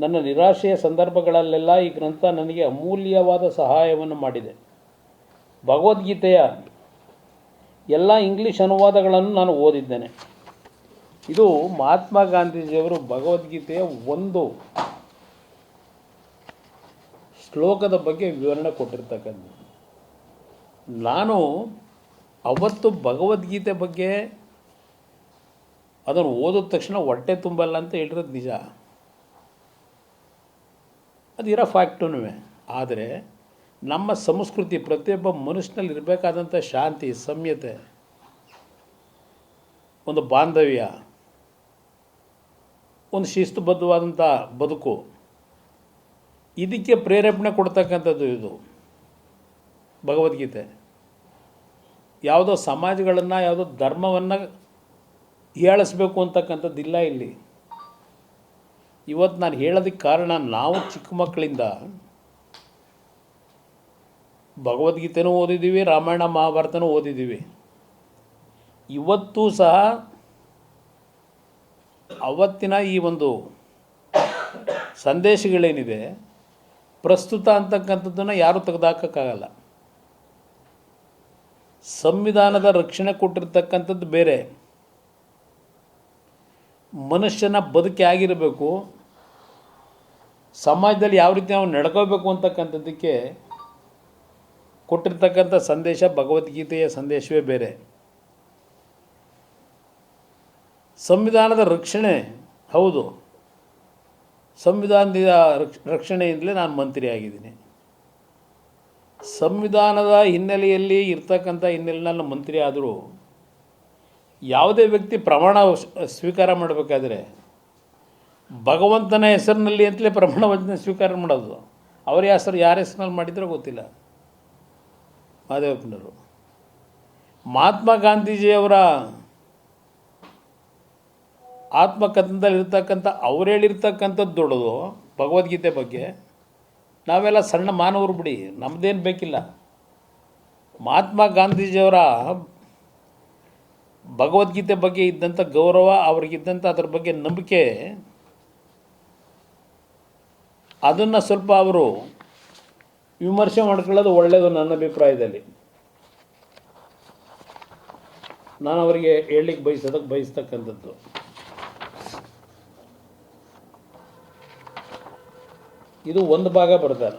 ನನ್ನ ನಿರಾಶೆಯ ಸಂದರ್ಭಗಳಲ್ಲೆಲ್ಲ ಈ ಗ್ರಂಥ ನನಗೆ ಅಮೂಲ್ಯವಾದ ಸಹಾಯವನ್ನು ಮಾಡಿದೆ. ಭಗವದ್ಗೀತೆಯ ಎಲ್ಲ ಇಂಗ್ಲೀಷ್ ಅನುವಾದಗಳನ್ನು ನಾನು ಓದಿದ್ದೇನೆ. ಇದು ಮಹಾತ್ಮ ಗಾಂಧೀಜಿಯವರು ಭಗವದ್ಗೀತೆಯ ಒಂದು ಶ್ಲೋಕದ ಬಗ್ಗೆ ವಿವರಣೆ ಕೊಟ್ಟಿರ್ತಕ್ಕಂಥದ್ದು. ನಾನು ಅವತ್ತು ಭಗವದ್ಗೀತೆ ಬಗ್ಗೆ ಅದನ್ನು ಓದಿದ ತಕ್ಷಣ ಹೊಟ್ಟೆ ತುಂಬಲ್ಲ ಅಂತ ಹೇಳಿರೋದು ನಿಜ, ಅದಿರೋ ಫ್ಯಾಕ್ಟೂ. ಆದರೆ ನಮ್ಮ ಸಂಸ್ಕೃತಿ ಪ್ರತಿಯೊಬ್ಬ ಮನುಷ್ಯನಲ್ಲಿ ಇರಬೇಕಾದಂಥ ಶಾಂತಿ, ಸಂಯತೆ, ಒಂದು ಬಾಂಧವ್ಯ, ಒಂದು ಶಿಸ್ತುಬದ್ಧವಾದಂಥ ಬದುಕು, ಇದಕ್ಕೆ ಪ್ರೇರೇಪಣೆ ಕೊಡ್ತಕ್ಕಂಥದ್ದು ಇದು ಭಗವದ್ಗೀತೆ. ಯಾವುದೋ ಸಮಾಜಗಳನ್ನು, ಯಾವುದೋ ಧರ್ಮವನ್ನು ಹೀಯಾಳಿಸ್ಬೇಕು ಅಂತಕ್ಕಂಥದ್ದಿಲ್ಲ ಇಲ್ಲಿ. ಇವತ್ತು ನಾನು ಹೇಳೋದಕ್ಕೆ ಕಾರಣ, ನಾವು ಚಿಕ್ಕ ಮಕ್ಕಳಿಂದ ಭಗವದ್ಗೀತೆನೂ ಓದಿದ್ದೀವಿ, ರಾಮಾಯಣ ಮಹಾಭಾರತನೂ ಓದಿದ್ದೀವಿ. ಇವತ್ತೂ ಸಹ ಅವತ್ತಿನ ಈ ಒಂದು ಸಂದೇಶಗಳೇನಿದೆ ಪ್ರಸ್ತುತ ಅಂತಕ್ಕಂಥದ್ದನ್ನು ಯಾರೂ ತೆಗೆದುಹಾಕೋಕ್ಕಾಗಲ್ಲ. ಸಂವಿಧಾನದ ರಕ್ಷಣೆ ಕೊಟ್ಟಿರ್ತಕ್ಕಂಥದ್ದು ಬೇರೆ, ಮನುಷ್ಯನ ಬದುಕಿ ಆಗಿರಬೇಕು, ಸಮಾಜದಲ್ಲಿ ಯಾವ ರೀತಿ ನಾವು ನಡ್ಕೋಬೇಕು ಅಂತಕ್ಕಂಥದ್ದಕ್ಕೆ ಕೊಟ್ಟಿರ್ತಕ್ಕಂಥ ಸಂದೇಶ, ಭಗವದ್ಗೀತೆಯ ಸಂದೇಶವೇ ಬೇರೆ. ಸಂವಿಧಾನದ ರಕ್ಷಣೆ ಹೌದು, ಸಂವಿಧಾನದ ರಕ್ಷಣೆಯಿಂದಲೇ ನಾನು ಮಂತ್ರಿಯಾಗಿದ್ದೀನಿ. ಸಂವಿಧಾನದ ಹಿನ್ನೆಲೆಯಲ್ಲಿ ಇರ್ತಕ್ಕಂಥ ಹಿನ್ನೆಲೆಯಲ್ಲಿ ಮಂತ್ರಿ ಆದರೂ ಯಾವುದೇ ವ್ಯಕ್ತಿ ಪ್ರಮಾಣ ಸ್ವೀಕಾರ ಮಾಡಬೇಕಾದ್ರೆ ಭಗವಂತನ ಹೆಸರಿನಲ್ಲಿ ಅಂತಲೇ ಪ್ರಮಾಣ ವಚನ ಸ್ವೀಕಾರ ಮಾಡೋದು. ಅವರ ಹೆಸರು ಯಾರ ಹೆಸರಿನಲ್ಲಿ ಮಾಡಿದ್ರೋ ಗೊತ್ತಿಲ್ಲ. ಮಹಾದೇವಪ್ಪನವರು, ಮಹಾತ್ಮ ಗಾಂಧೀಜಿಯವರ ಆತ್ಮಕಥನದಲ್ಲಿರ್ತಕ್ಕಂಥ ಅವ್ರು ಹೇಳಿರ್ತಕ್ಕಂಥದ್ದು ದೊಡ್ಡದು ಭಗವದ್ಗೀತೆ ಬಗ್ಗೆ. ನಾವೆಲ್ಲ ಸಣ್ಣ ಮಾನವರು ಬಿಡಿ, ನಮ್ಮದೇನು ಬೇಕಿಲ್ಲ. ಮಹಾತ್ಮ ಗಾಂಧೀಜಿಯವರ ಭಗವದ್ಗೀತೆ ಬಗ್ಗೆ ಇದ್ದಂಥ ಗೌರವ, ಅವ್ರಿಗಿದ್ದಂಥ ಅದ್ರ ಬಗ್ಗೆ ನಂಬಿಕೆ, ಅದನ್ನು ಸ್ವಲ್ಪ ಅವರು ವಿಮರ್ಶೆ ಮಾಡ್ಕೊಳ್ಳೋದು ಒಳ್ಳೆಯದು ನನ್ನ ಅಭಿಪ್ರಾಯದಲ್ಲಿ. ನಾನು ಅವರಿಗೆ ಹೇಳಲಿಕ್ಕೆ ಬಯಸ್ತಕ್ಕಂಥದ್ದು. ಇದು ಒಂದು ಭಾಗ ಬರ್ತಾರೆ.